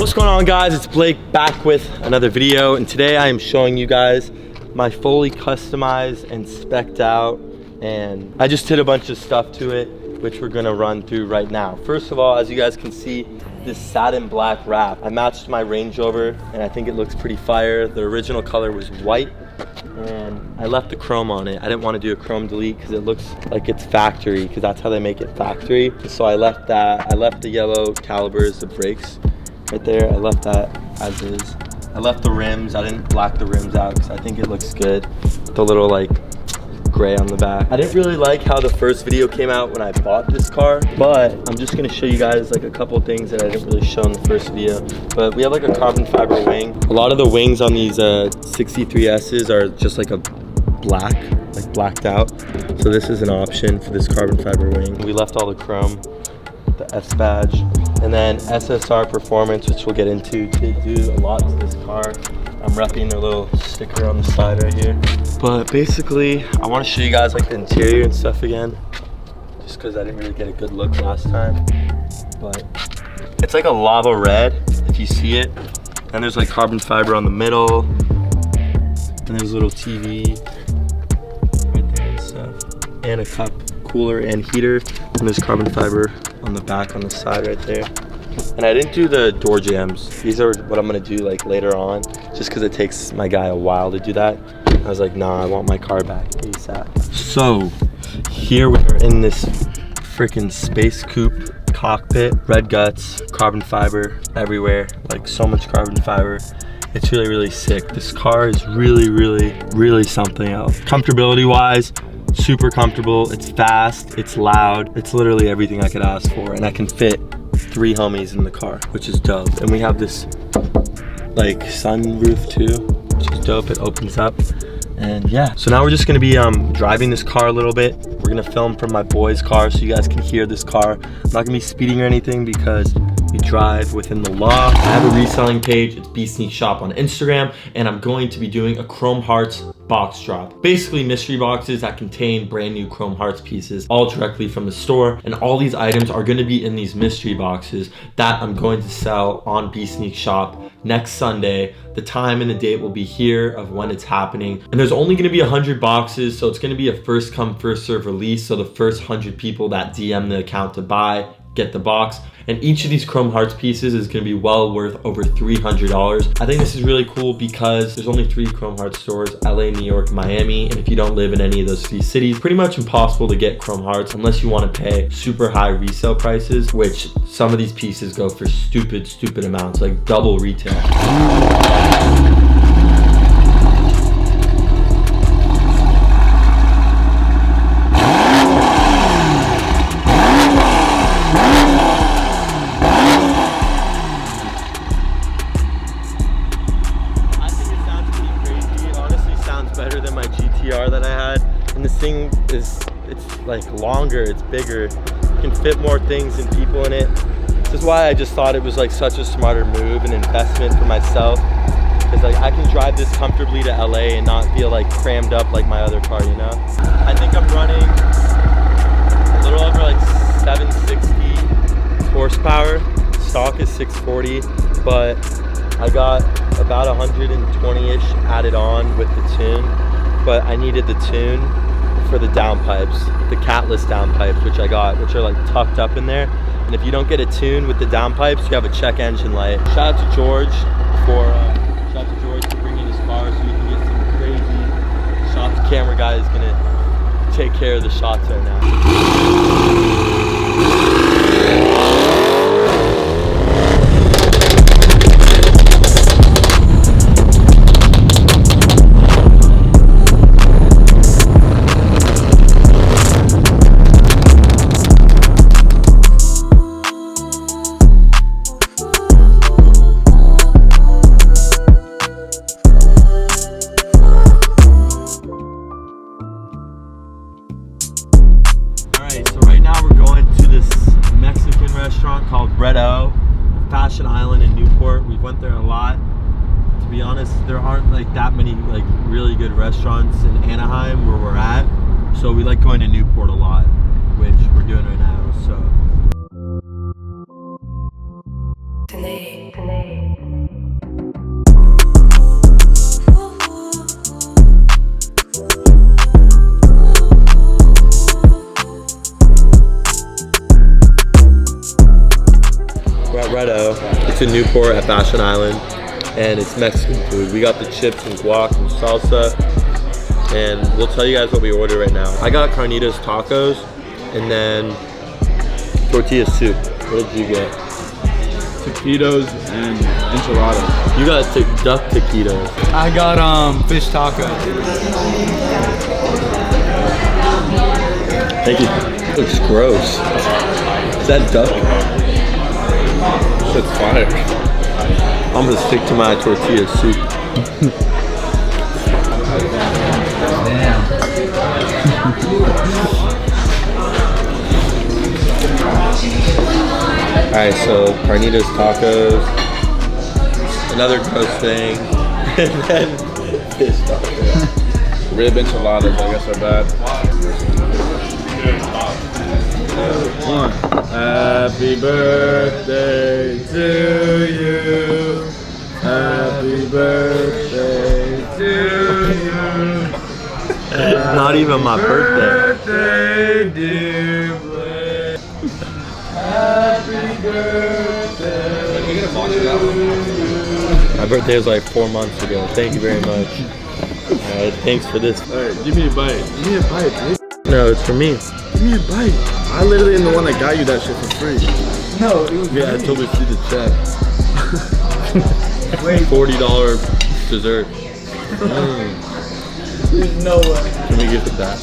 What's going on, guys? It's Blake back with another video, and today I am showing you guys my fully customized and spec'd out, and I just did a bunch of stuff to it which we're gonna run through right now. First of all, as you guys can see, this satin black wrap, I matched my Range Rover and I think it looks pretty fire. The original color was white and I left the chrome on it. I didn't want to do a chrome delete because it looks like it's factory, because that's how they make it, factory. So I left that. I left the yellow calibers, the brakes right there. I left that as is. I left the rims. I didn't black the rims out because I think it looks good. The little like gray on the back. I didn't really like how the first video came out when I bought this car, but I'm just gonna show you guys like a couple things that I didn't really show in the first video. But we have like a carbon fiber wing. A lot of the wings on these 63Ss are just like a black, like blacked out. So this is an option for this carbon fiber wing. We left all the chrome, the S badge, and then SSR Performance, which we'll get into. They do a lot to this car. I'm repping their little sticker on the side right here. But basically, I want to show you guys like the interior and stuff again, just because I didn't really get a good look last time. But it's like a lava red, if you see it. And there's like carbon fiber on the middle, and there's a little TV right there and stuff, and a cup cooler and heater, and there's carbon fiber on the back on the side right there. And I didn't do the door jams. These are what I'm gonna do like later on, just because it takes my guy a while to do that. I was like, nah, I want my car back ASAP. So here we are in this freaking space coupe cockpit, red guts, carbon fiber everywhere, like so much carbon fiber. It's really, really sick. This car is really, really, really something else. Comfortability wise, super comfortable. It's fast, it's loud. It's literally everything I could ask for, and I can fit 3 homies in the car, which is dope. And we have this like sunroof too, which is dope. It opens up. And yeah, so now we're just gonna be driving this car a little bit. We're gonna film from my boy's car so you guys can hear this car. I'm not gonna be speeding or anything because we drive within the law. I have a reselling page, it's bookbsneak shop on Instagram, and I'm going to be doing a Chrome Hearts box drop. Basically mystery boxes that contain brand new Chrome Hearts pieces, all directly from the store. And all these items are gonna be in these mystery boxes that I'm going to sell on bookbsneak shop next Sunday. The time and the date will be here of when it's happening. And there's only gonna be 100 boxes, so it's gonna be a first come, first serve release. So the first 100 people that DM the account to buy get the box. And each of these Chrome Hearts pieces is gonna be well worth over $300. I think this is really cool because there's only 3 Chrome Hearts stores, LA, New York, Miami. And if you don't live in any of those 3 cities, pretty much impossible to get Chrome Hearts unless you wanna pay super high resale prices, which some of these pieces go for stupid amounts, like double retail. Better than my GTR that I had, and this thing is, it's like longer, it's bigger, you can fit more things and people in it. This is why I just thought it was like such a smarter move and investment for myself, because like I can drive this comfortably to LA and not feel like crammed up like my other car, you know. I think I'm running a little over like 760 horsepower. Stock is 640, but I got about 120-ish added on with the tune, but I needed the tune for the downpipes, the catless downpipes, which I got, which are like tucked up in there. And if you don't get a tune with the downpipes, you have a check engine light. Shout out to George for bringing his car so you can get some crazy shots. The camera guy is gonna take care of the shots right now. So right now we're going to this Mexican restaurant called Red O, Fashion Island in Newport. We went there a lot. To be honest, there aren't like that many like really good restaurants in Anaheim where we're at. So we like going to Newport a lot, which we're doing right now. So. Barretto. It's in Newport at Fashion Island, and it's Mexican food. We got the chips and guac and salsa, and we'll tell you guys what we ordered right now. I got carnitas tacos, and then tortilla soup. What did you get? Taquitos and enchiladas. You got duck taquitos. I got fish tacos. Thank you. Looks gross. Is that duck? Shit's fire. I'm gonna stick to my tortilla soup. Damn. Alright, so carnitas tacos, another gross thing, and then fish tacos. Rib enchiladas, I guess are bad. One. Happy birthday to you. Happy birthday to you. Not even my birthday. Birthday, dear Blake. Happy birthday. My birthday was like 4 months ago. Thank you very much. Thanks for this. Alright, give me a bite. Give me a bite, dude. No, it's for me. Give me a bite. I literally am the one that got you that shit for free. No, it was Yeah, I told her to see the check. Wait, $40 dessert. there's no way. Can we give it back?